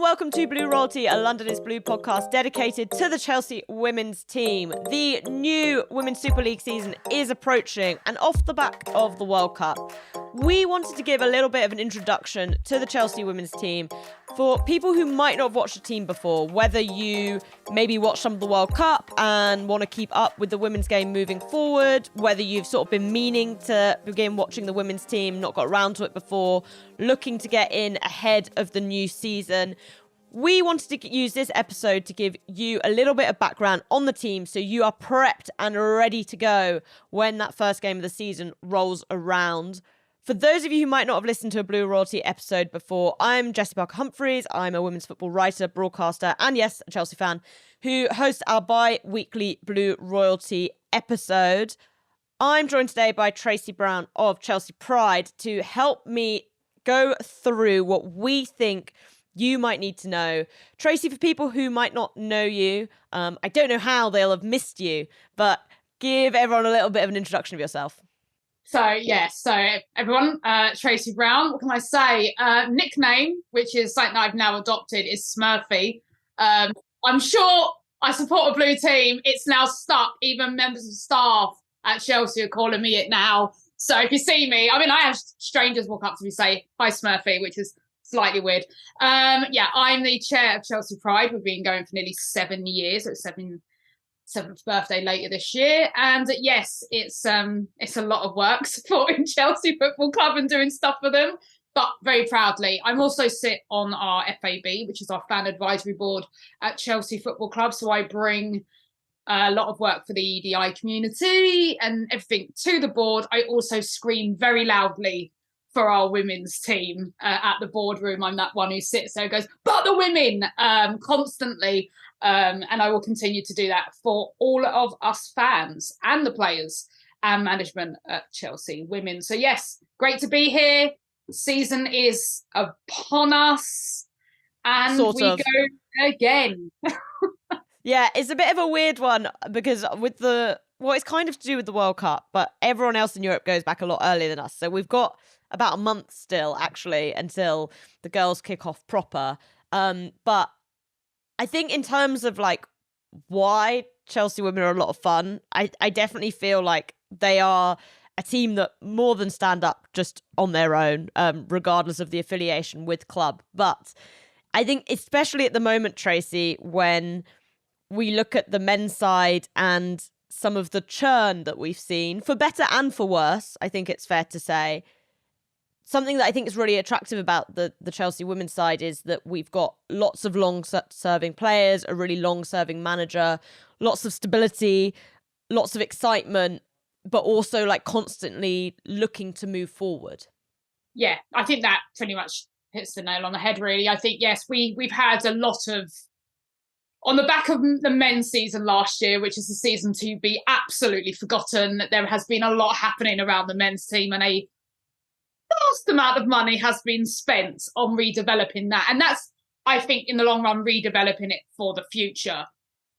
and welcome to Blue Royalty, a London is Blue podcast dedicated to the Chelsea women's team. The new Women's Super League season is approaching, and off the back of the World Cup, we wanted to give a little bit of an introduction to the Chelsea women's team for people who might not have watched the team before, whether you maybe watched some of the World Cup and want to keep up with the women's game moving forward, whether you've sort of been meaning to begin watching the women's team, not got around to it before, looking to get in ahead of the new season. We wanted to use this episode to give you a little bit of background on the team so you are prepped and ready to go when that first game of the season rolls around. For those of you who might not have listened to a Blue Royalty episode before, I'm Jessie Parker-Humphries. I'm a women's football writer, broadcaster, and yes, a Chelsea fan, who hosts our bi-weekly Blue Royalty episode. I'm joined today by Tracy Brown of Chelsea Pride to help me go through what we think you might need to know. Tracy, for people who might not know you, I don't know how they'll have missed you, but give everyone a little bit of an introduction of yourself. So everyone, Tracy Brown, what can I say? Nickname, which is something that I've now adopted, is Smurfy. I'm sure I support a blue team. It's now stuck. Even members of staff at Chelsea are calling me it now. So if you see me, I have strangers walk up to me say, "Hi Smurfy," which is slightly weird. I'm the chair of Chelsea Pride. We've been going for nearly 7 years. It's seventh birthday later this year, and yes, it's a lot of work supporting Chelsea Football Club and doing stuff for them, but very proudly. I'm also sit on our FAB, which is our fan advisory board at Chelsea Football Club, so I bring a lot of work for the EDI community and everything to the board. I also scream very loudly for our women's team at the boardroom. I'm that one who sits there and goes, "But the women!" Constantly. And I will continue to do that for all of us fans and the players and management at Chelsea Women. So yes, great to be here. Season is upon us and go again. Yeah, it's a bit of a weird one because it's kind of to do with the World Cup, but everyone else in Europe goes back a lot earlier than us. So we've got about a month still, actually, until the girls kick off proper. But I think in terms of why Chelsea women are a lot of fun, I definitely feel like they are a team that more than stand up just on their own, regardless of the affiliation with club. But I think especially at the moment, Tracy, when we look at the men's side and some of the churn that we've seen, for better and for worse, I think it's fair to say, something that I think is really attractive about the Chelsea women's side is that we've got lots of long-serving players, a really long-serving manager, lots of stability, lots of excitement, but also constantly looking to move forward. Yeah, I think that pretty much hits the nail on the head, really. I think, yes, we've had a lot of, on the back of the men's season last year, which is the season to be absolutely forgotten, there has been a lot happening around the men's team, and a vast amount of money has been spent on redeveloping that. And that's, I think, in the long run, redeveloping it for the future.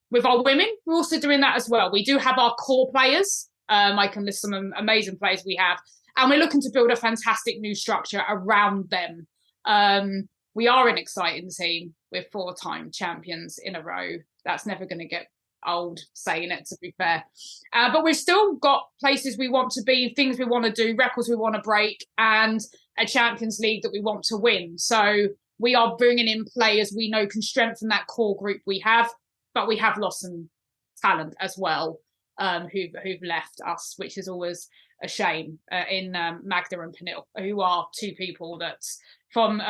With our women, we're also doing that as well. We do have our core players. I can list some amazing players we have. And we're looking to build a fantastic new structure around them. We are an exciting team. We're 4-time champions in a row. That's never going to get old saying it, to be fair. But we've still got places we want to be, things we want to do, records we want to break, and a Champions League that we want to win. So we are bringing in players we know can strengthen that core group we have, but we have lost some talent as well, who've left us, which is always a shame, in Magda and Pernille, who are two people that, from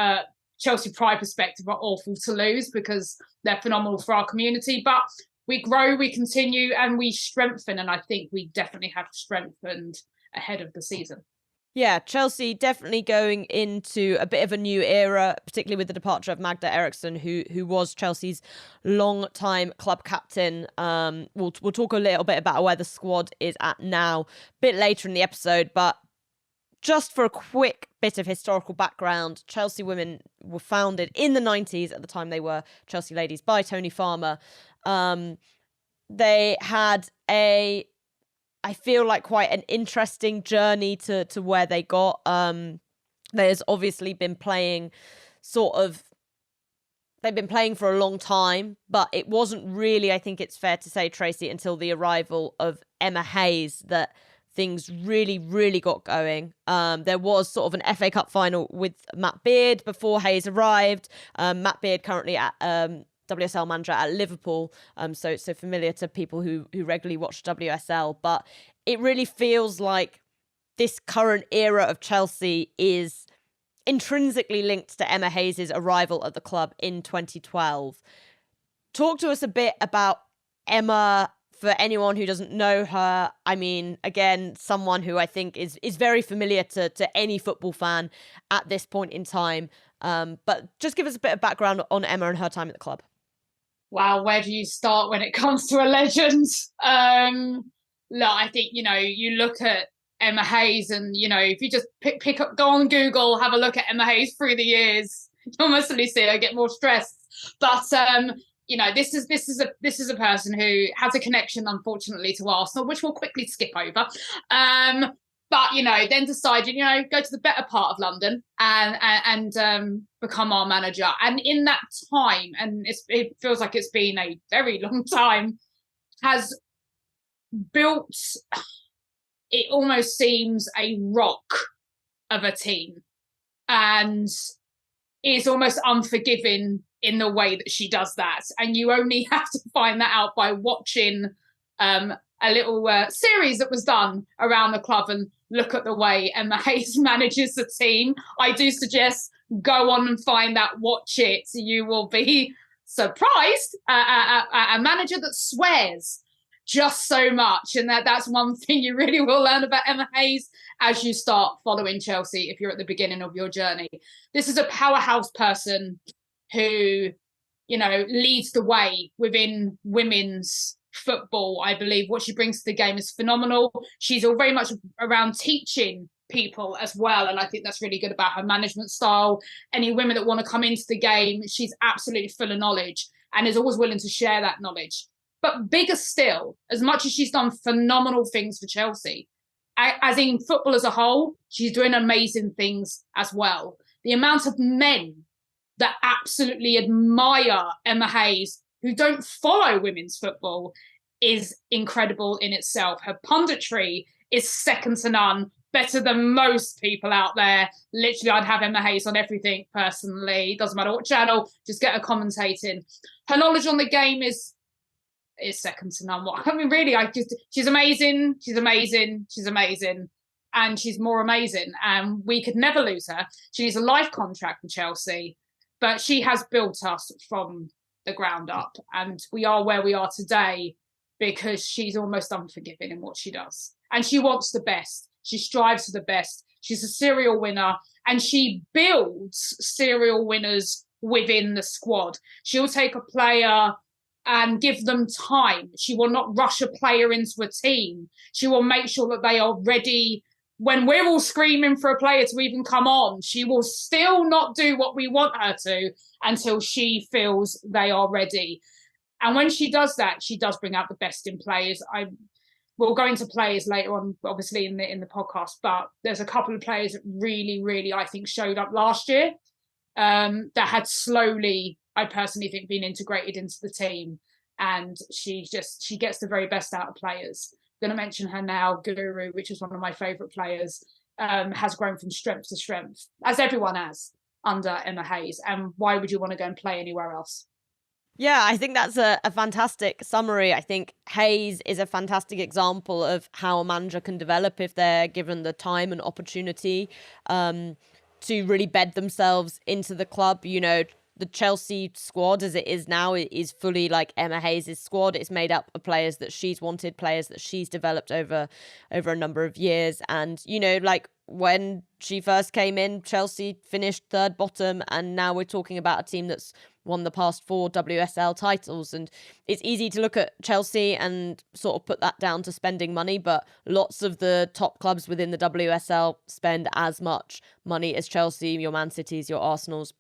Chelsea Pride perspective, are awful to lose because they're phenomenal for our community. But we grow, we continue, and we strengthen. And I think we definitely have strengthened ahead of the season. Yeah, Chelsea definitely going into a bit of a new era, particularly with the departure of Magda Eriksson, who was Chelsea's long-time club captain. We'll talk a little bit about where the squad is at now a bit later in the episode, but just for a quick bit of historical background, Chelsea Women were founded in the 90s, at the time they were Chelsea Ladies, by Tony Farmer. They had I feel like quite an interesting journey to where they got. There's obviously been playing sort of they've been playing for a long time, but it wasn't really, I think it's fair to say, Tracy, until the arrival of Emma Hayes that things really, really got going. There was sort of an FA Cup final with Matt Beard before Hayes arrived. Matt Beard currently at WSL manager at Liverpool, so familiar to people who regularly watch WSL. But it really feels like this current era of Chelsea is intrinsically linked to Emma Hayes' arrival at the club in 2012. Talk to us a bit about Emma, for anyone who doesn't know her. I mean, again, someone who I think is very familiar to any football fan at this point in time. But just give us a bit of background on Emma and her time at the club. Wow, where do you start when it comes to a legend? Look, I think, you look at Emma Hayes and, if you just pick up, go on Google, have a look at Emma Hayes through the years, you'll mostly see her get more stressed. But, this is a person who has a connection, unfortunately, to Arsenal, which we'll quickly skip over. But, then decided, go to the better part of London and become our manager. And in that time, and it feels like it's been a very long time, has built, it almost seems, a rock of a team, and is almost unforgiving in the way that she does that. And you only have to find that out by watching a little series that was done around the club and look at the way Emma Hayes manages the team. I do suggest go on and find that, watch it. You will be surprised at a manager that swears just so much. And that's one thing you really will learn about Emma Hayes as you start following Chelsea if you're at the beginning of your journey. This is a powerhouse person who, leads the way within women's football. I believe what she brings to the game is phenomenal. She's all very much around teaching people as well, and I think that's really good about her management style. Any women that want to come into the game, she's absolutely full of knowledge and is always willing to share that knowledge. But bigger still, as much as she's done phenomenal things for Chelsea, as in football as a whole, she's doing amazing things as well. The amount of men that absolutely admire Emma Hayes who don't follow women's football is incredible in itself. Her punditry is second to none, better than most people out there. Literally, I'd have Emma Hayes on everything personally. Doesn't matter what channel, just get her commentating. Her knowledge on the game is second to none. I mean, really, she's amazing. She's amazing. She's amazing. And she's more amazing. And we could never lose her. She needs a life contract with Chelsea, but she has built us from the ground up. And we are where we are today because she's almost unforgiving in what she does. And she wants the best. She strives for the best. She's a serial winner, and she builds serial winners within the squad. She'll take a player and give them time. She will not rush a player into a team. She will make sure that they are ready. When we're all screaming for a player to even come on, she will still not do what we want her to until she feels they are ready. And when she does that, she does bring out the best in players. We'll go into players later on, obviously, in the podcast, but there's a couple of players that really, really, I think, showed up last year that had slowly, I personally think, been integrated into the team. And she gets the very best out of players. I'm going to mention her now. Guru, which is one of my favourite players, has grown from strength to strength, as everyone has under Emma Hayes. And why would you want to go and play anywhere else? Yeah, I think that's a fantastic summary. I think Hayes is a fantastic example of how a manager can develop if they're given the time and opportunity to really bed themselves into the club. The Chelsea squad as it is now is fully like Emma Hayes' squad. It's made up of players that she's wanted, players that she's developed over a number of years. And, like when she first came in, Chelsea finished third bottom, and now we're talking about a team that's won the past 4 WSL titles. And it's easy to look at Chelsea and sort of put that down to spending money, but lots of the top clubs within the WSL spend as much money as Chelsea, your Man Cities, your Arsenals,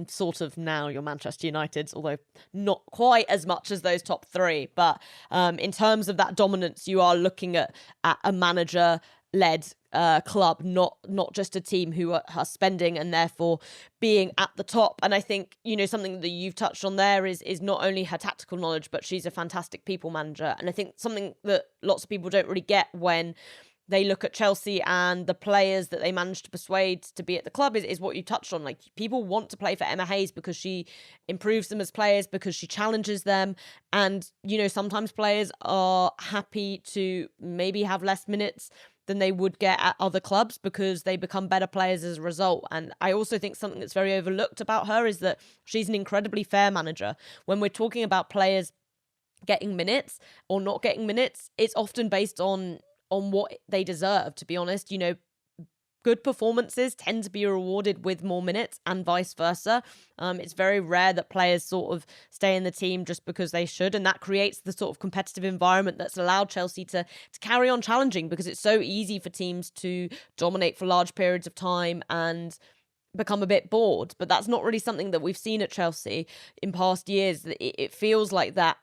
sort of now your Manchester Uniteds, although not quite as much as those top 3. But in terms of that dominance, you are looking at a manager led club, not just a team who are spending and therefore being at the top. And I think, something that you've touched on there is not only her tactical knowledge, but she's a fantastic people manager. And I think something that lots of people don't really get when they look at Chelsea and the players that they managed to persuade to be at the club is what you touched on. Like, people want to play for Emma Hayes because she improves them as players, because she challenges them. And, sometimes players are happy to maybe have less minutes than they would get at other clubs because they become better players as a result. And I also think something that's very overlooked about her is that she's an incredibly fair manager. When we're talking about players getting minutes or not getting minutes, it's often based on what they deserve, to be honest. Good performances tend to be rewarded with more minutes and vice versa. It's very rare that players sort of stay in the team just because they should, and that creates the sort of competitive environment that's allowed Chelsea to carry on challenging, because it's so easy for teams to dominate for large periods of time and become a bit bored. But that's not really something that we've seen at Chelsea in past years. It feels like that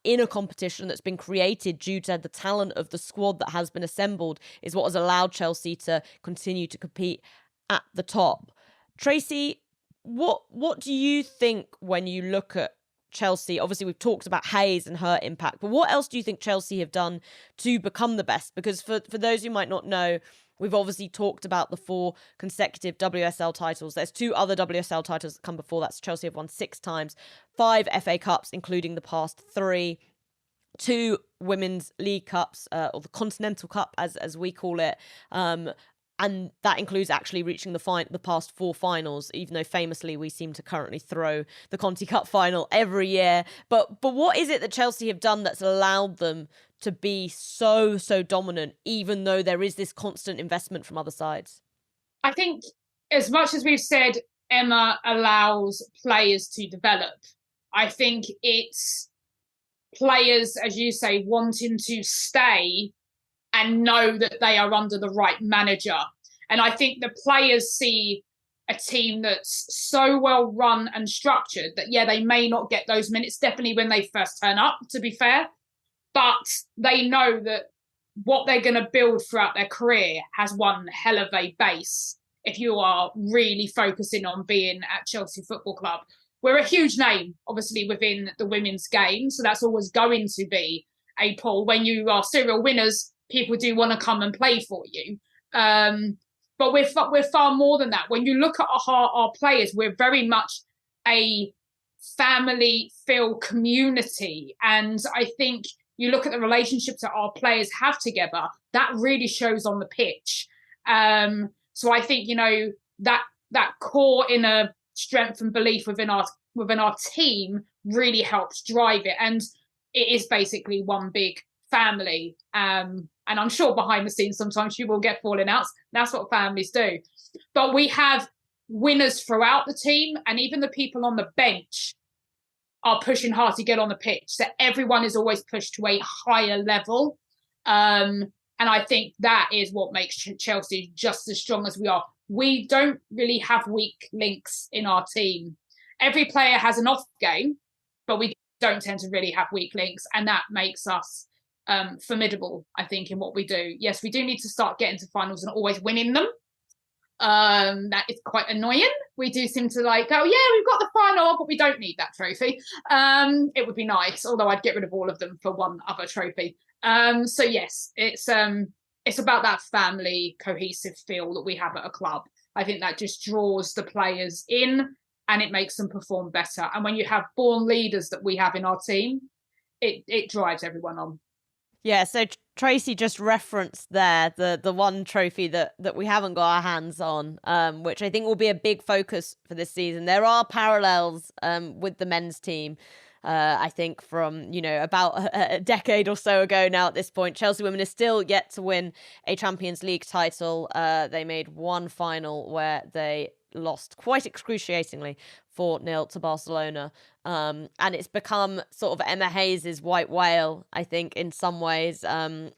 inner competition that's been created due to the talent of the squad that has been assembled is what has allowed Chelsea to continue to compete at the top. Tracy, what do you think when you look at Chelsea? Obviously, we've talked about Hayes and her impact, but what else do you think Chelsea have done to become the best? Because for those who might not know, we've obviously talked about the 4 consecutive WSL titles. There's 2 other WSL titles that come before that. Chelsea have won 6 times, 5 FA Cups, including the past 3, 2 Women's League Cups, or the Continental Cup, as we call it. And that includes actually reaching the past 4 finals, even though famously we seem to currently throw the Conti Cup final every year. But what is it that Chelsea have done that's allowed them to be so dominant, even though there is this constant investment from other sides? I think, as much as we've said, Emma allows players to develop, I think it's players, as you say, wanting to stay and know that they are under the right manager. And I think the players see a team that's so well run and structured that, they may not get those minutes, definitely when they first turn up, to be fair. But they know that what they're going to build throughout their career has one hell of a base if you are really focusing on being at Chelsea Football Club. We're a huge name, obviously, within the women's game, so that's always going to be a pull. When you are serial winners, people do want to come and play for you. But we're far more than that. When you look at our players, we're very much a family feel community. And I think you look at the relationships that our players have together, that really shows on the pitch. So I think, that core inner strength and belief within our team really helps drive it. And it is basically one big family. And I'm sure behind the scenes, sometimes you will get falling outs. That's what families do. But we have winners throughout the team, and even the people on the bench are pushing hard to get on the pitch. So everyone is always pushed to a higher level. And I think that is what makes Chelsea just as strong as we are. We don't really have weak links in our team. Every player has an off game, but we don't tend to really have weak links. And that makes us formidable, I think, in what we do. Yes, we do need to start getting to finals and always winning them. That is quite annoying. We do seem to we've got the final, but we don't need that trophy. It would be nice, although I'd get rid of all of them for one other trophy. So yes, it's about that family cohesive feel that we have at a club. I think that just draws the players in and it makes them perform better. And when you have born leaders that we have in our team, it drives everyone on. Yeah, so Tracy just referenced there the one trophy that we haven't got our hands on, which I think will be a big focus for this season. There are parallels with the men's team. I think from, about a decade or so ago now at this point, Chelsea women are still yet to win a Champions League title. They made one final where they lost quite excruciatingly 4-0 to Barcelona. And it's become sort of Emma Hayes' white whale, I think, in some ways.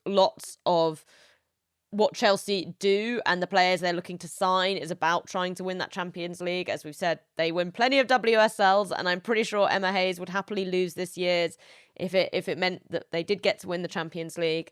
Lots of what Chelsea do and the players they're looking to sign is about trying to win that Champions League. As we've said, they win plenty of WSLs, and I'm pretty sure Emma Hayes would happily lose this year's if it meant that they did get to win the Champions League.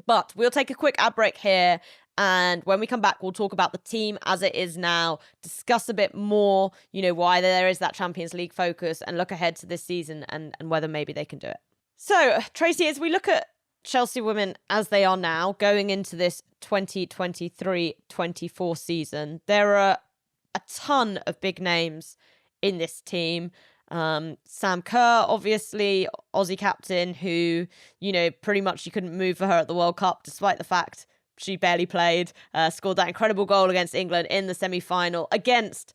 But we'll take a quick ad break here. And when we come back, we'll talk about the team as it is now, discuss a bit more, why there is that Champions League focus, and look ahead to this season and whether maybe they can do it. So, Tracy, as we look at Chelsea women as they are now, going into this 2023-24 season, there are a ton of big names in this team. Sam Kerr, obviously, Aussie captain, who, pretty much you couldn't move for her at the World Cup, despite the fact she barely played, scored that incredible goal against England in the semi-final against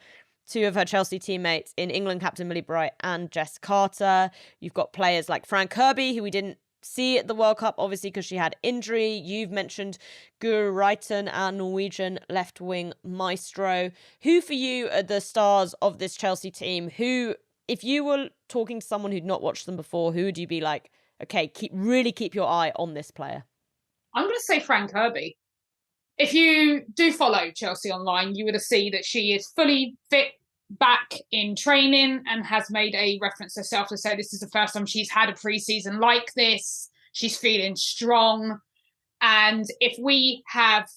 two of her Chelsea teammates in England captain Millie Bright and Jess Carter. You've got players like Fran Kirby, who we didn't see at the World Cup, obviously, because she had injury. You've mentioned Guro Reiten, our Norwegian left-wing maestro. Who for you are the stars of this Chelsea team? Who, if you were talking to someone who'd not watched them before, who would you be like, okay, keep your eye on this player? I'm going to say Fran Kirby. If you do follow Chelsea online, you would see that she is fully fit, back in training, and has made a reference herself to say this is the first time she's had a pre-season like this. She's feeling strong. And if we have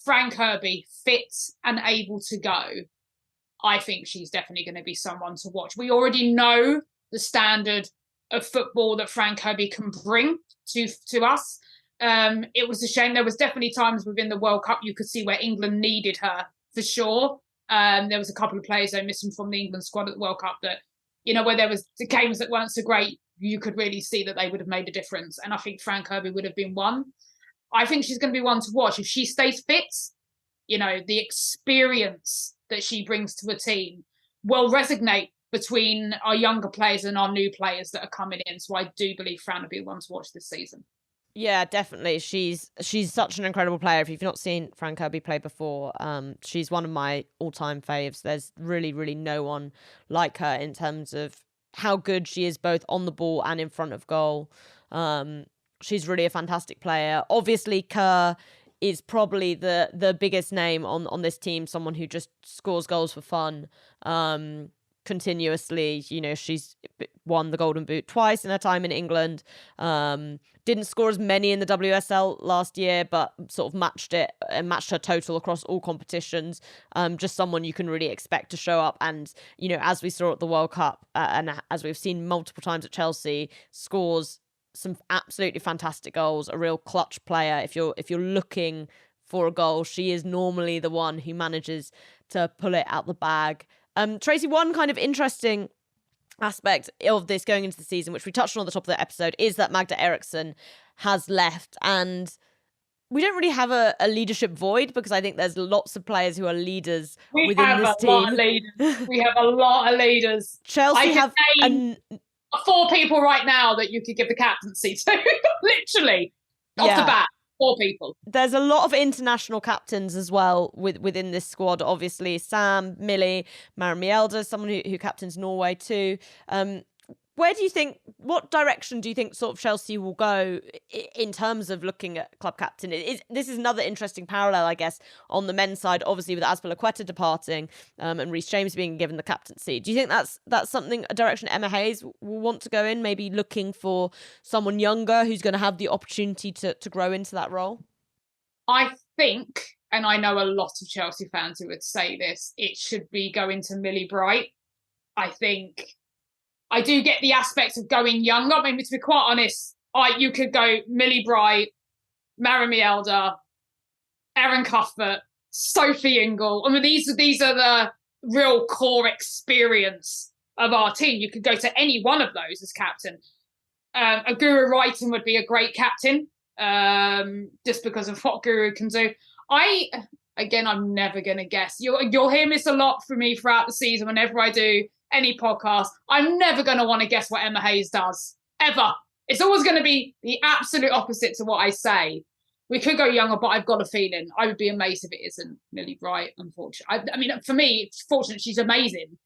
Fran Kirby fit and able to go, I think she's definitely going to be someone to watch. We already know the standard of football that Fran Kirby can bring to us. It was a shame. There was definitely times within the World Cup you could see where England needed her for sure. There was a couple of players missing from the England squad at the World Cup that, where there was the games that weren't so great, you could really see that they would have made a difference. And I think Fran Kirby would have been one. I think she's going to be one to watch. If she stays fit, the experience that she brings to a team will resonate between our younger players and our new players that are coming in. So I do believe Fran will be one to watch this season. Yeah, definitely. She's such an incredible player. If you've not seen Fran Kirby play before, she's one of my all-time faves. There's really, really no one like her in terms of how good she is both on the ball and in front of goal. She's really a fantastic player. Obviously, Kerr is probably the biggest name on this team, someone who just scores goals for fun. Continuously, she's won the Golden Boot twice in her time in England. Didn't score as many in the WSL last year, but sort of matched her total across all competitions. Just someone you can really expect to show up, and as we saw at the World Cup, and as we've seen multiple times at Chelsea, scores some absolutely fantastic goals. A real clutch player. If you're looking for a goal, she is normally the one who manages to pull it out the bag. Tracy, one kind of interesting aspect of this going into the season, which we touched on at the top of the episode, is that Magda Eriksson has left, and we don't really have a leadership void, because I think there's lots of players who are leaders within this team. We have a lot of leaders. Chelsea have 4 people right now that you could give the captaincy to, literally, off the bat. 4 people. There's a lot of international captains as well within this squad. Obviously, Sam, Millie, Maren Mjelde, someone who captains Norway too. What direction do you think sort of Chelsea will go in terms of looking at club captain? This is another interesting parallel, I guess, on the men's side, obviously with Azpilicueta departing and Reece James being given the captaincy. Do you think that's something, a direction Emma Hayes will want to go in, maybe looking for someone younger who's going to have the opportunity to grow into that role? I think, and I know a lot of Chelsea fans who would say this, it should be going to Millie Bright. I think I do get the aspect of going younger. I mean, to be quite honest, you could go Millie Bright, Maren Mjelde, Erin Cuthbert, Sophie Ingle. I mean, these are the real core experience of our team. You could go to any one of those as captain. A Guro Reiten would be a great captain, just because of what Guro can do. I'm never going to guess. You'll hear this a lot from me throughout the season whenever I do any podcast. I'm never going to want to guess what Emma Hayes does, ever. It's always going to be the absolute opposite to what I say. We could go younger, but I've got a feeling I would be amazed if it isn't Millie Bright, unfortunately. I mean, for me, it's fortunate she's amazing.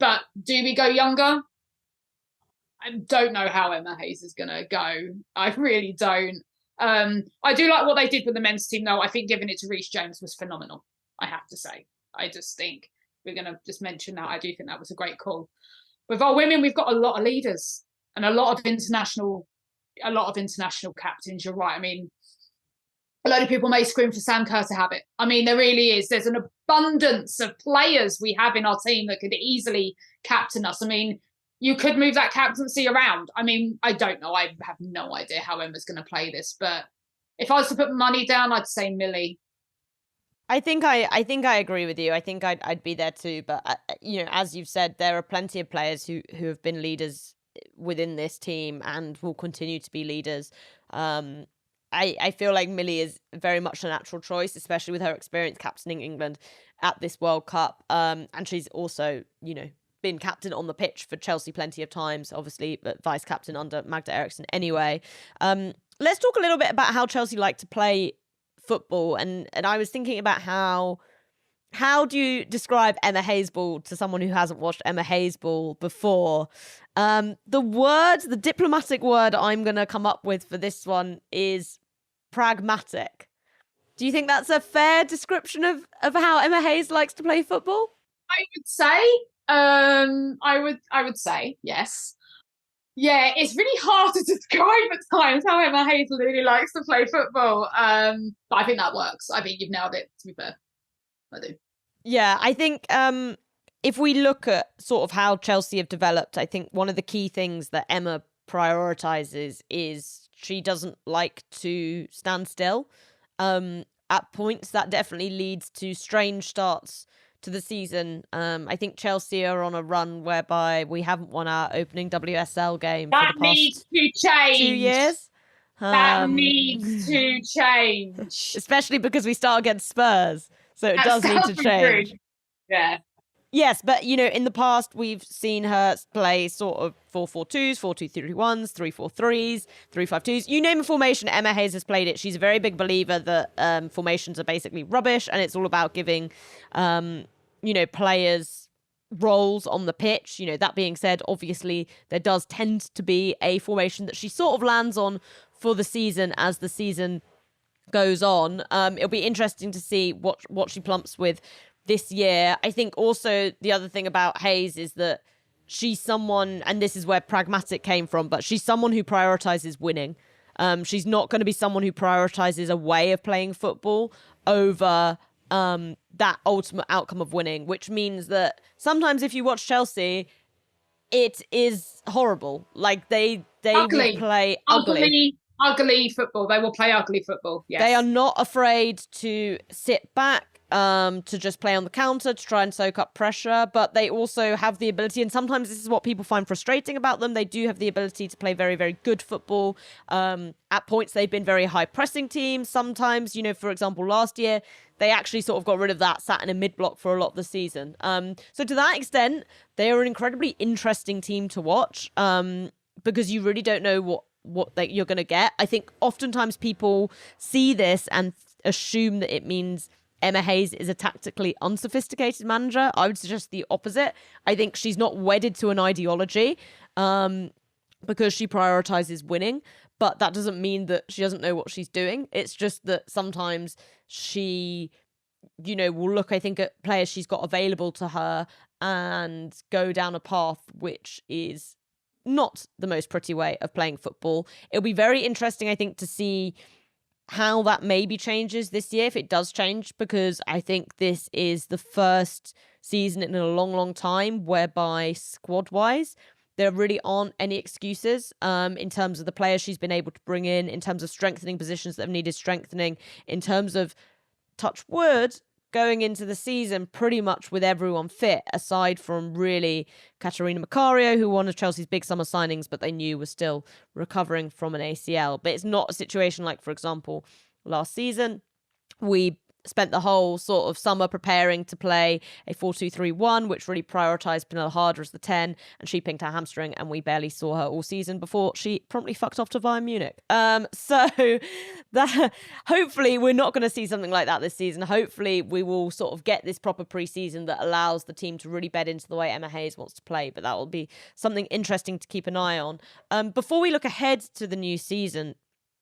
But do we go younger? I don't know how Emma Hayes is going to go. I really don't. I do like what they did with the men's team, though. I think giving it to Reece James was phenomenal, I have to say. I just think we're going to just mention that. I do think that was a great call. With our women, we've got a lot of leaders and a lot of international captains. You're right. I mean, a lot of people may scream for Sam Kerr to have it. I mean, there really is. There's an abundance of players we have in our team that could easily captain us. I mean, you could move that captaincy around. I mean, I don't know. I have no idea how Emma's going to play this, but if I was to put money down, I'd say Millie. I think I agree with you. I think I'd be there too. But as you've said, there are plenty of players who have been leaders within this team and will continue to be leaders. I feel like Millie is very much a natural choice, especially with her experience captaining England at this World Cup. And she's also, been captain on the pitch for Chelsea plenty of times, obviously, but vice captain under Magda Eriksson anyway. Let's talk a little bit about how Chelsea like to play football. And I was thinking about how do you describe Emma Hayes ball to someone who hasn't watched Emma Hayes ball before? The diplomatic word I'm going to come up with for this one is pragmatic. Do you think that's a fair description of how Emma Hayes likes to play football? I would say, I would say yes. Yeah, it's really hard to describe at times how Emma Hayes really likes to play football. But I think that works. I think you've nailed it, to be fair. I do. Yeah, I think if we look at sort of how Chelsea have developed, I think one of the key things that Emma prioritizes is she doesn't like to stand still. At points, that definitely leads to strange starts to the season. I think Chelsea are on a run whereby we haven't won our opening WSL game that for the past needs to change. 2 years. That needs to change. Especially because we start against Spurs. So it does need to change. Yeah. Yes, but, in the past, we've seen her play sort of 4-4-2s, 4-2-3-1s, 3-4-3s, 3-5-2s. You name a formation, Emma Hayes has played it. She's a very big believer that formations are basically rubbish, and it's all about giving, players roles on the pitch. That being said, obviously, there does tend to be a formation that she sort of lands on for the season as the season goes on. It'll be interesting to see what she plumps with this year. I think also the other thing about Hayes is that she's someone, and this is where pragmatic came from, but she's someone who prioritizes winning. She's not going to be someone who prioritizes a way of playing football over that ultimate outcome of winning, which means that sometimes if you watch Chelsea, it is horrible. Like they will play ugly football. They will play ugly football. Yes. They are not afraid to sit back, to just play on the counter, to try and soak up pressure, but they also have the ability, and sometimes this is what people find frustrating about them, they do have the ability to play very, very good football. At points, they've been very high-pressing teams. Sometimes, for example, last year, they actually sort of got rid of that, sat in a mid-block for a lot of the season. So to that extent, they are an incredibly interesting team to watch, because you really don't know what you're going to get. I think oftentimes people see this and assume that it means Emma Hayes is a tactically unsophisticated manager. I would suggest the opposite. I think she's not wedded to an ideology because she prioritizes winning, but that doesn't mean that she doesn't know what she's doing. It's just that sometimes she, will look, I think, at players she's got available to her and go down a path which is not the most pretty way of playing football. It'll be very interesting, I think, to see how that maybe changes this year, if it does change, because I think this is the first season in a long, long time whereby squad-wise, there really aren't any excuses in terms of the players she's been able to bring in terms of strengthening positions that have needed strengthening, in terms of, touch wood, going into the season pretty much with everyone fit, aside from really Katerina Macario, who one of Chelsea's big summer signings, but they knew was still recovering from an ACL. But it's not a situation like, for example, last season. We spent the whole sort of summer preparing to play a 4-2-3-1, which really prioritised Pernille Harder as the 10, and she pinked her hamstring, and we barely saw her all season before she promptly fucked off to Bayern Munich. So that hopefully we're not going to see something like that this season. Hopefully we will sort of get this proper pre-season that allows the team to really bed into the way Emma Hayes wants to play, but that will be something interesting to keep an eye on. Before we look ahead to the new season,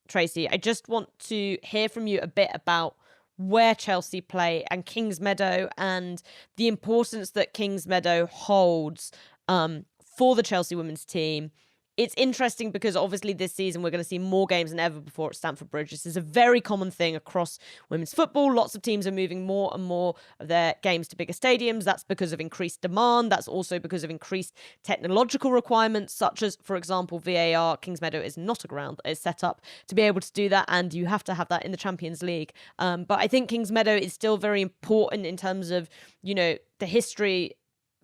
Tracy, I just want to hear from you a bit about where Chelsea play and Kingsmeadow, and the importance that Kingsmeadow holds for the Chelsea women's team it's interesting because obviously this season we're going to see more games than ever before at Stamford Bridge. This is a very common thing across women's football. Lots of teams are moving more and more of their games to bigger stadiums. That's because of increased demand. That's also because of increased technological requirements, such as, for example, VAR. Kingsmeadow is not a ground that is set up to be able to do that, and you have to have that in the Champions League. But I think Kingsmeadow is still very important in terms of, the history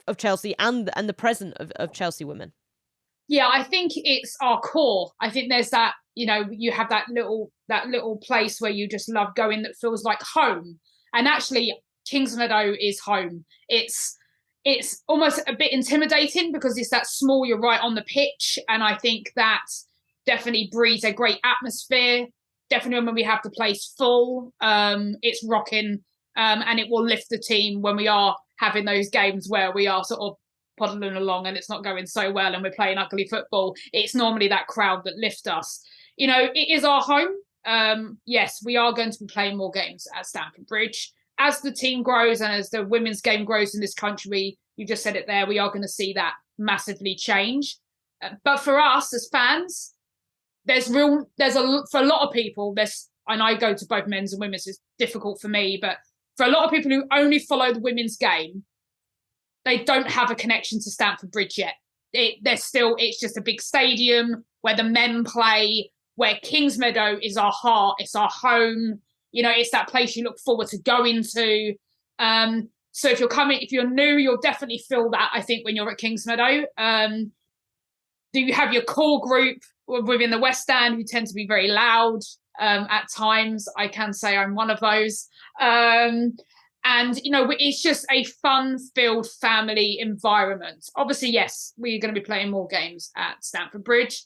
of Chelsea and the present of Chelsea women. Yeah, I think it's our core. I think there's that, you have that little place where you just love going that feels like home. And actually, Kingsmeadow is home. It's almost a bit intimidating because it's that small, you're right on the pitch. And I think that definitely breeds a great atmosphere. Definitely when we have the place full, it's rocking, and it will lift the team when we are having those games where we are sort of puddling along and it's not going so well and we're playing ugly football. It's normally that crowd that lift us. It is our home. Yes, we are going to be playing more games at Stamford Bridge. As the team grows and as the women's game grows in this country, you just said it there, we are going to see that massively change. But for us as fans, for a lot of people, and I go to both men's and women's, it's difficult for me, but for a lot of people who only follow the women's game, they don't have a connection to Stamford Bridge yet. It's just a big stadium where the men play, where Kingsmeadow is our heart, it's our home. It's that place you look forward to going to. So if you're new, you'll definitely feel that, I think, when you're at Kingsmeadow. Do you have your core group within the West Stand who tend to be very loud at times? I can say I'm one of those. And, it's just a fun-filled family environment. Obviously, yes, we're going to be playing more games at Stamford Bridge.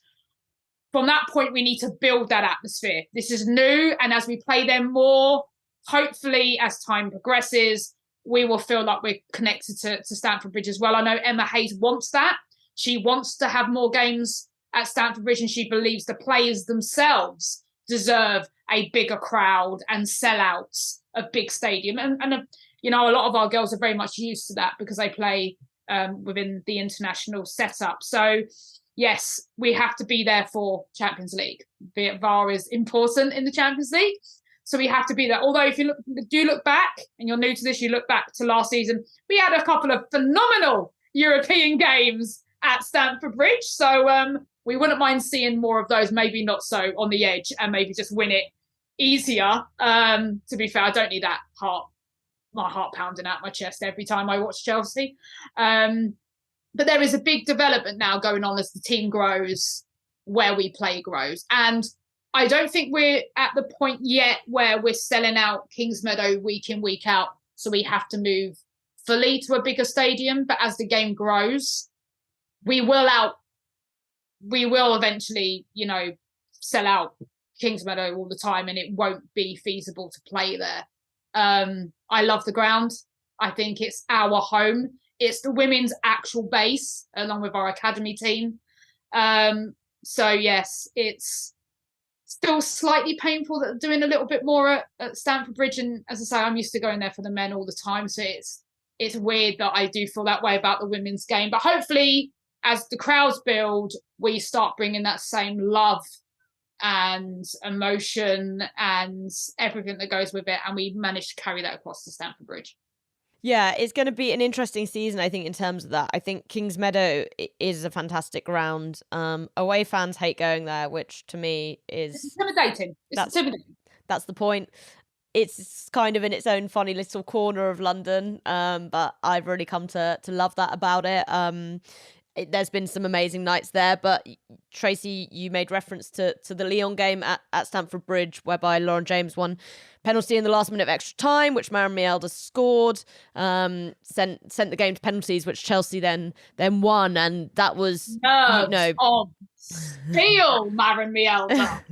From that point, we need to build that atmosphere. This is new, and as we play them more, hopefully, as time progresses, we will feel like we're connected to Stamford Bridge as well. I know Emma Hayes wants that. She wants to have more games at Stamford Bridge, and she believes the players themselves deserve a bigger crowd and sellouts of big stadium. And a lot of our girls are very much used to that because they play within the international setup. So, yes, we have to be there for Champions League. VAR is important in the Champions League. So we have to be there. Although if you look back, and you're new to this, you look back to last season, we had a couple of phenomenal European games at Stamford Bridge. So we wouldn't mind seeing more of those, maybe not so on the edge, and maybe just win it easier. To be fair, I don't need my heart pounding out my chest every time I watch Chelsea. But there is a big development now going on as the team grows, where we play grows. And I don't think we're at the point yet where we're selling out Kingsmeadow week in, week out. So we have to move fully to a bigger stadium. But as the game grows, we will eventually, sell out Kingsmeadow all the time, and it won't be feasible to play there. I love the ground. I think it's our home. It's the women's actual base, along with our academy team. So yes, it's still slightly painful that they're doing a little bit more at Stamford Bridge. And as I say, I'm used to going there for the men all the time. So it's weird that I do feel that way about the women's game. But hopefully, as the crowds build, we start bringing that same love and emotion and everything that goes with it, and we managed to carry that across to Stamford Bridge. Yeah, it's going to be an interesting season, I think, in terms of that. I think Kingsmeadow is a fantastic ground. Away fans hate going there, which to me is... It's intimidating. That's the point. It's kind of in its own funny little corner of London, but I've really come to love that about it. There's been some amazing nights there, but Tracy, you made reference to the Lyon game at Stamford Bridge, whereby Lauren James won penalty in the last minute of extra time, which Maren Mielda scored, sent the game to penalties, which Chelsea then won, and that was steel, Maren Mielda.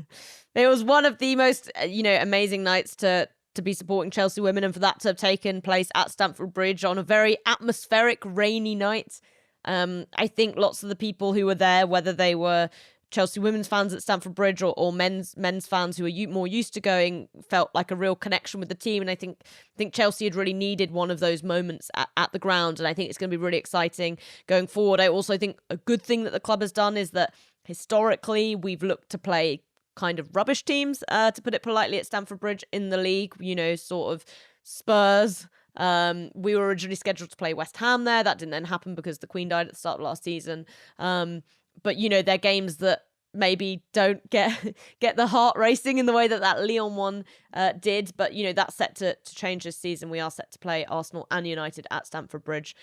It was one of the most amazing nights to be supporting Chelsea women, and for that to have taken place at Stamford Bridge on a very atmospheric, rainy night. I think lots of the people who were there, whether they were Chelsea women's fans at Stamford Bridge or men's fans who are more used to going, felt like a real connection with the team. And I think Chelsea had really needed one of those moments at the ground. And I think it's going to be really exciting going forward. I also think a good thing that the club has done is that Historically, we've looked to play kind of rubbish teams, to put it politely, at Stamford Bridge in the league, sort of Spurs. We were originally scheduled to play West Ham there. That didn't then happen because the Queen died at the start of last season. But, they're games that maybe don't get the heart racing in the way that Lyon one did. But, that's set to change this season. We are set to play Arsenal and United at Stamford Bridge.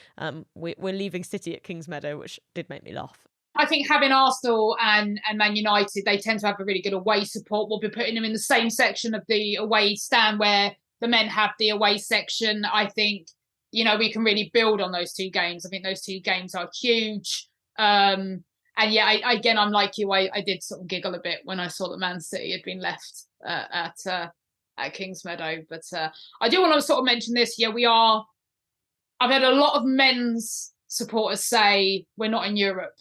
We're leaving City at Kingsmeadow, which did make me laugh. I think having Arsenal and Man United, they tend to have a really good away support. We'll be putting them in the same section of the away stand where the men have the away section. I think, we can really build on those two games. I think those two games are huge. And yeah, again, I'm like you. I did sort of giggle a bit when I saw that Man City had been left at Kingsmeadow. But I do want to sort of mention this. Yeah, I've had a lot of men's supporters say we're not in Europe.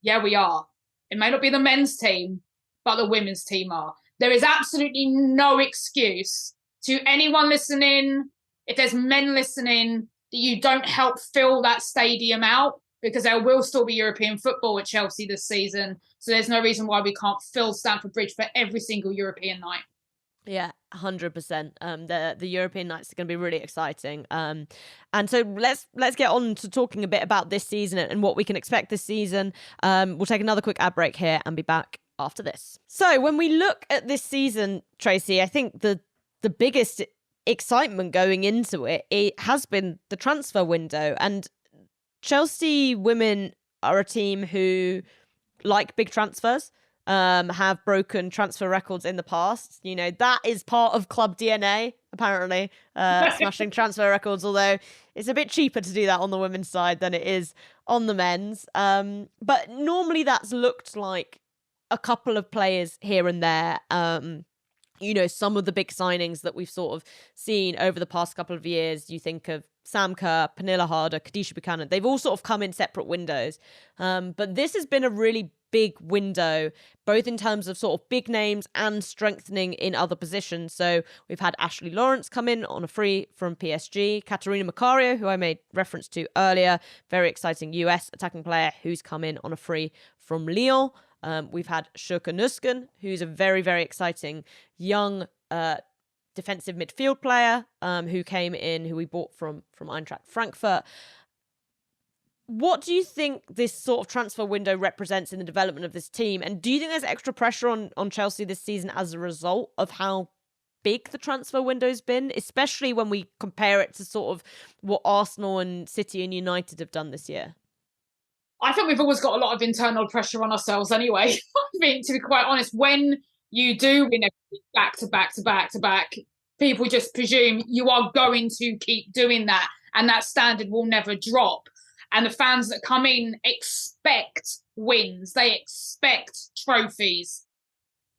Yeah, we are. It may not be the men's team, but the women's team are. There is absolutely no excuse to anyone listening, if there's men listening, that you don't help fill that stadium out, because there will still be European football at Chelsea this season. So there's no reason why we can't fill Stamford Bridge for every single European night. Yeah, 100%. The European nights are going to be really exciting. And so let's get on to talking a bit about this season and what we can expect this season. We'll take another quick ad break here and be back after this. So when we look at this season, Tracy, I think the biggest excitement going into it has been the transfer window. And Chelsea women are a team who like big transfers. Have broken transfer records in the past. That is part of club DNA, apparently, smashing transfer records, although it's a bit cheaper to do that on the women's side than it is on the men's. But normally that's looked like a couple of players here and there. Some of the big signings that we've sort of seen over the past couple of years, you think of Sam Kerr, Pernilla Harder, Kadisha Buchanan, they've all sort of come in separate windows. But this has been a really big window, both in terms of sort of big names and strengthening in other positions. So we've had Ashley Lawrence come in on a free from PSG, Katerina Macario, who I made reference to earlier, very exciting US attacking player who's come in on a free from Lyon. We've had Sjoeke Nusken, who's a very, very exciting young defensive midfield player who came in, who we bought from Eintracht Frankfurt. What do you think this sort of transfer window represents in the development of this team? And do you think there's extra pressure on Chelsea this season as a result of how big the transfer window's been, especially when we compare it to sort of what Arsenal and City and United have done this year? I think we've always got a lot of internal pressure on ourselves anyway. I mean, to be quite honest, when you do win everything back to back to back to back, people just presume you are going to keep doing that and that standard will never drop. And the fans that come in expect wins. They expect trophies.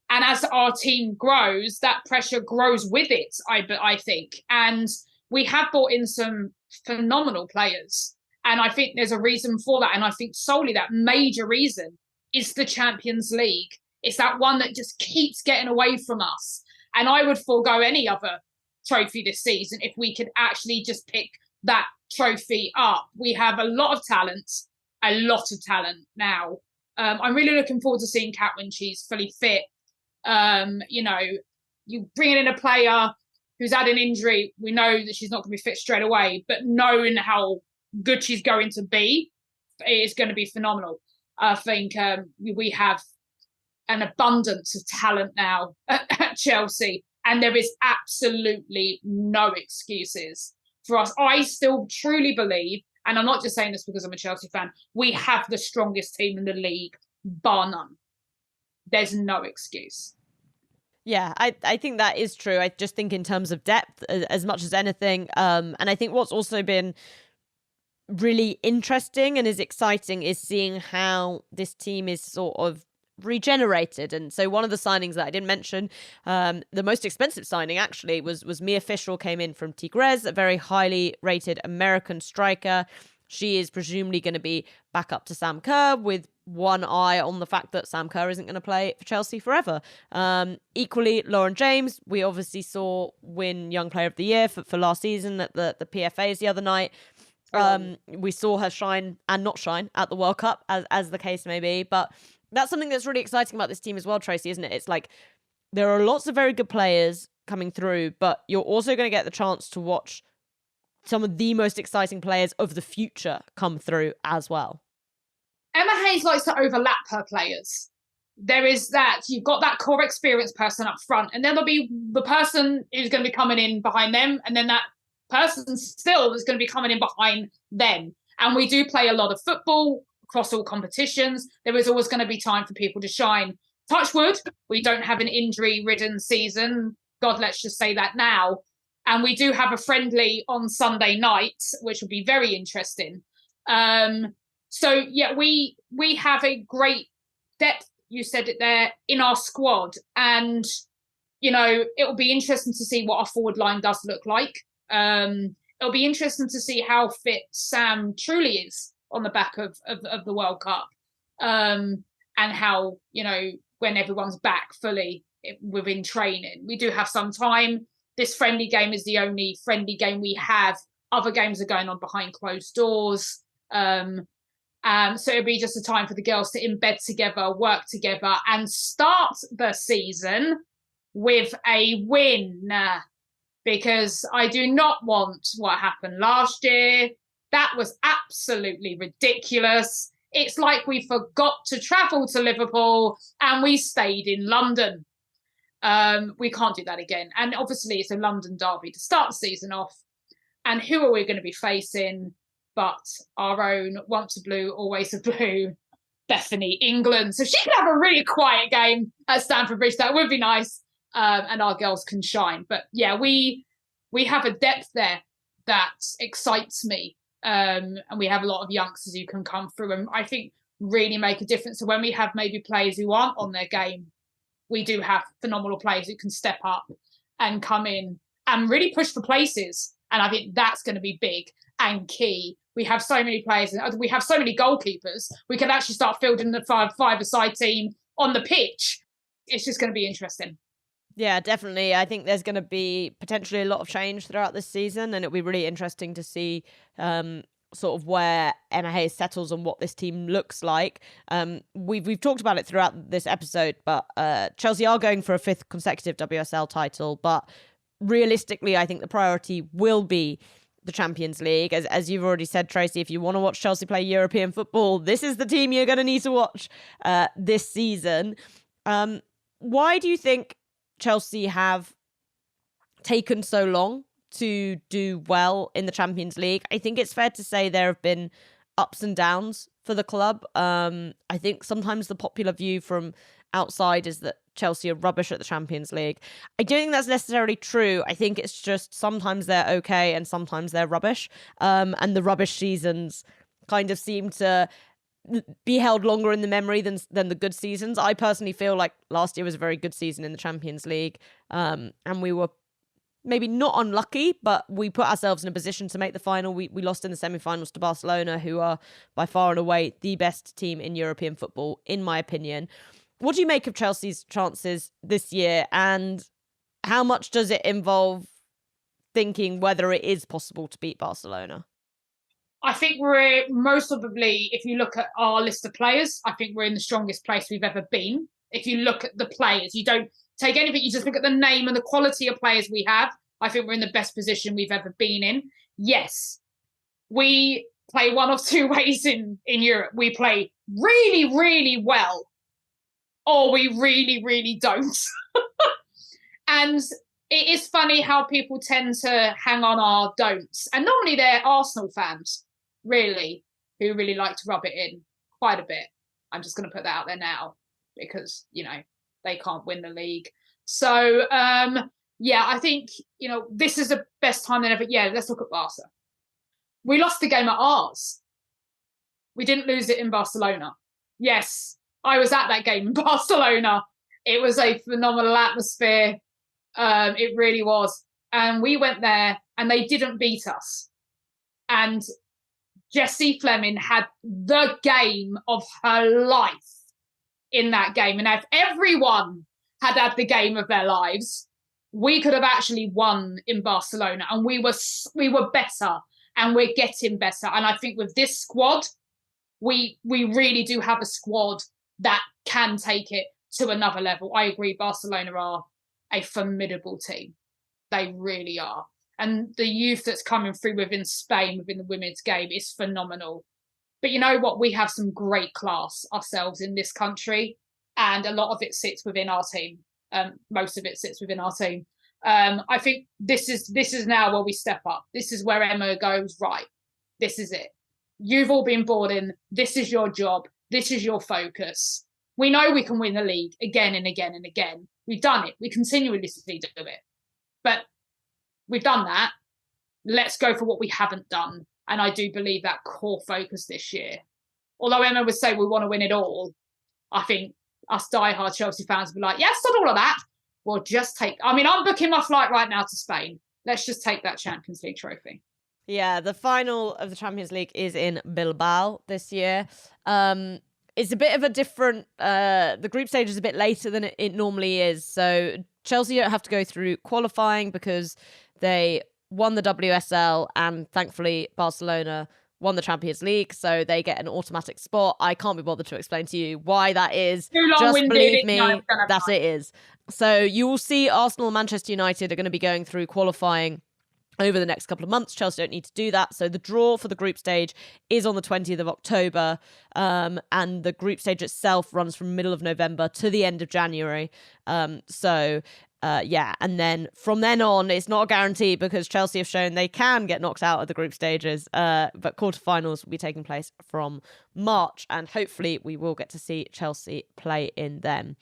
And as our team grows, that pressure grows with it, I think. And we have brought in some phenomenal players. And I think there's a reason for that. And I think solely that major reason is the Champions League. It's that one that just keeps getting away from us. And I would forego any other trophy this season if we could actually just pick that trophy up. We have a lot of talent now. I'm really looking forward to seeing Kat when she's fully fit. You bring in a player who's had an injury, we know that she's not going to be fit straight away, but knowing how good she's going to be, it is going to be phenomenal. I think we have an abundance of talent now at Chelsea, and there is absolutely no excuses for us. I still truly believe, and I'm not just saying this because I'm a Chelsea fan, we have the strongest team in the league, bar none. There's no excuse. Yeah, I think that is true. I just think in terms of depth as much as anything. And I think what's also been really interesting and is exciting is seeing how this team is sort of regenerated. And so one of the signings that I didn't mention, the most expensive signing actually was Mia Fischel, came in from Tigres, a very highly rated American striker. She is presumably going to be back up to Sam Kerr, with one eye on the fact that Sam Kerr isn't going to play for Chelsea forever. Equally, Lauren James, we obviously saw win Young Player of the Year for last season at the PFAs the other night. We saw her shine and not shine at the World Cup, as the case may be. But That's something that's really exciting about this team as well, Tracy, isn't it? It's like there are lots of very good players coming through, but you're also going to get the chance to watch some of the most exciting players of the future come through as well. Emma Hayes likes to overlap her players. There is that, you've got that core experienced person up front, and then there'll be the person who's going to be coming in behind them, and then that person still is going to be coming in behind them. And we do play a lot of football across all competitions. There is always going to be time for people to shine. Touch wood, we don't have an injury-ridden season. God, let's just say that now. And we do have a friendly on Sunday night, which will be very interesting. So, yeah, we have a great depth, you said it there, in our squad. And, you know, it will be interesting to see what our forward line does look like. It'll be interesting to see how fit Sam truly is on the back of the World Cup. And how, you know, when everyone's back fully within training. We do have some time. This friendly game is the only friendly game we have. Other games are going on behind closed doors. So it'll be just a time for the girls to embed together, work together, and start the season with a win. Because I do not want what happened last year. That was absolutely ridiculous. It's like we forgot to travel to Liverpool and we stayed in London. We can't do that again. And obviously it's a London derby to start the season off. And who are we going to be facing but our own once a blue, always a blue, Bethany, England. So she can have a really quiet game at Stamford Bridge. That would be nice. And our girls can shine. But yeah, we have a depth there that excites me. And we have a lot of youngsters who can come through and I think really make a difference. So when we have maybe players who aren't on their game, we do have phenomenal players who can step up and come in and really push for places. And I think that's going to be big and key. We have so many players and we have so many goalkeepers. We can actually start fielding the five-a-side team on the pitch. It's just going to be interesting. Yeah, definitely. I think there's going to be potentially a lot of change throughout this season, and it'll be really interesting to see sort of where Emma Hayes settles and what this team looks like. We've talked about it throughout this episode, but Chelsea are going for a 5th consecutive WSL title, but realistically, I think the priority will be the Champions League. As you've already said, Tracy, if you want to watch Chelsea play European football, this is the team you're going to need to watch this season. Why do you think Chelsea have taken so long to do well in the Champions League? I think it's fair to say there have been ups and downs for the club. I think sometimes the popular view from outside is that Chelsea are rubbish at the Champions League. I don't think that's necessarily true. I think it's just sometimes they're okay and sometimes they're rubbish. And the rubbish seasons kind of seem to be held longer in the memory than the good seasons. I personally feel like last year was a very good season in the Champions League. And we were maybe not unlucky, but we put ourselves in a position to make the final. We lost in the semi-finals to Barcelona, who are by far and away the best team in European football, in my opinion. What do you make of Chelsea's chances this year, and how much does it involve thinking whether it is possible to beat Barcelona? I think we're most probably, if you look at our list of players, I think we're in the strongest place we've ever been. If you look at the players, you don't take anything, you just look at the name and the quality of players we have. I think we're in the best position we've ever been in. Yes, we play one of two ways in Europe. We play really, really well, or we really, really don't. And it is funny how people tend to hang on our don'ts. And normally they're Arsenal fans, really, who really like to rub it in quite a bit. I'm just going to put that out there now because, you know, they can't win the league. So, yeah, I think, you know, this is the best time than ever. Yeah, let's look at Barca. We lost the game at ours. We didn't lose it in Barcelona. Yes, I was at that game in Barcelona. It was a phenomenal atmosphere. It really was. And we went there and they didn't beat us. And Jessie Fleming had the game of her life in that game. And if everyone had the game of their lives, we could have actually won in Barcelona. And we were better and we're getting better. And I think with this squad, we really do have a squad that can take it to another level. I agree, Barcelona are a formidable team. They really are. And the youth that's coming through within Spain, within the women's game, is phenomenal. But you know what? We have some great class ourselves in this country, and a lot of it sits within our team. Most of it sits within our team. I think this is now where we step up. This is where Emma goes, right, this is it. You've all been brought in. This is your job. This is your focus. We know we can win the league again and again and again. We've done it. We continuously do it. But we've done that. Let's go for what we haven't done. And I do believe that core focus this year. Although Emma would say we want to win it all, I think us diehard Chelsea fans will be like, yes, not all of that. We'll just I'm booking my flight right now to Spain. Let's just take that Champions League trophy. Yeah, the final of the Champions League is in Bilbao this year. It's a bit of a different... the group stage is a bit later than it normally is. So Chelsea don't have to go through qualifying because they won the WSL and thankfully Barcelona won the Champions League, so they get an automatic spot. I can't be bothered to explain to you why that is. Just believe me, that it is. So you will see Arsenal and Manchester United are going to be going through qualifying over the next couple of months. Chelsea don't need to do that. So the draw for the group stage is on the 20th of October. And the group stage itself runs from middle of November to the end of January. And then from then on, it's not a guarantee because Chelsea have shown they can get knocked out of the group stages. But quarterfinals will be taking place from March. And hopefully we will get to see Chelsea play in them.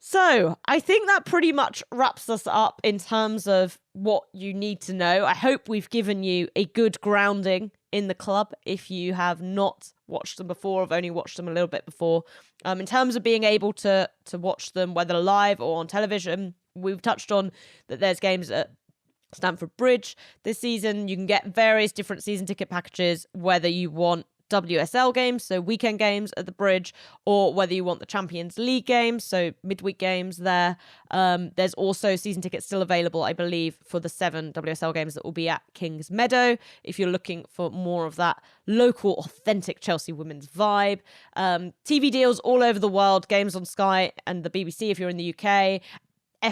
So I think that pretty much wraps us up in terms of what you need to know. I hope we've given you a good grounding in the club if you have not watched them before, or have only watched them a little bit before. In terms of being able to watch them, whether live or on television, we've touched on that there's games at Stamford Bridge this season. You can get various different season ticket packages, whether you want WSL games, so weekend games at the Bridge, or whether you want the Champions League games, so midweek games there. There's also season tickets still available, I believe, for the 7 WSL games that will be at Kings Meadow, if you're looking for more of that local, authentic Chelsea women's vibe. TV deals all over the world, games on Sky and the BBC if you're in the UK,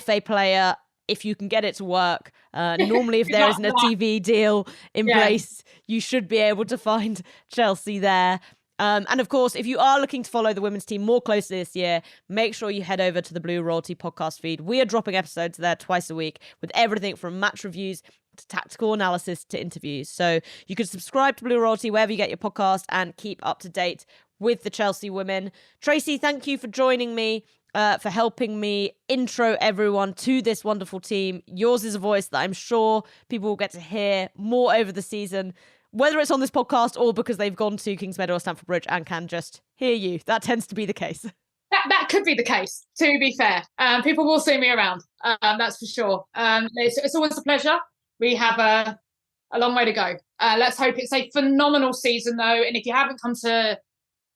FA Player, if you can get it to work. Normally, if there isn't a TV deal in place, you should be able to find Chelsea there. And of course, if you are looking to follow the women's team more closely this year, make sure you head over to the Blue Royalty podcast feed. We are dropping episodes there twice a week with everything from match reviews to tactical analysis to interviews. So you can subscribe to Blue Royalty wherever you get your podcast and keep up to date with the Chelsea women. Tracy, thank you for joining me. For helping me intro everyone to this wonderful team. Yours is a voice that I'm sure people will get to hear more over the season, whether it's on this podcast or because they've gone to Kings Meadow or Stamford Bridge and can just hear you. That tends to be the case. That could be the case, to be fair. People will see me around, that's for sure. It's always a pleasure. We have a long way to go. Let's hope it's a phenomenal season, though. And if you haven't come to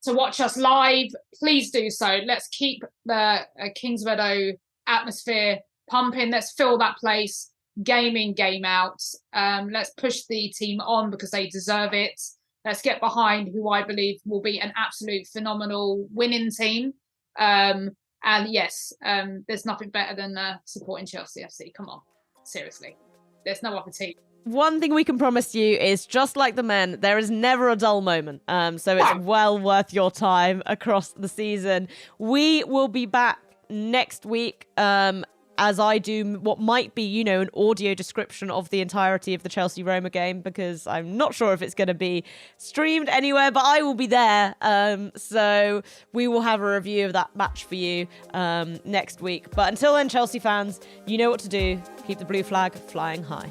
watch us live, please do so. Let's keep the Kings Meadow atmosphere pumping. Let's fill that place, game in, game out. Let's push the team on because they deserve it. Let's get behind who I believe will be an absolute phenomenal winning team. And yes, there's nothing better than supporting Chelsea FC. Come on, seriously. There's no other team. One thing we can promise you is, just like the men, there is never a dull moment. So it's well worth your time across the season. We will be back next week as I do what might be, an audio description of the entirety of the Chelsea-Roma game, because I'm not sure if it's going to be streamed anywhere, but I will be there. So we will have a review of that match for you next week. But until then, Chelsea fans, you know what to do. Keep the blue flag flying high.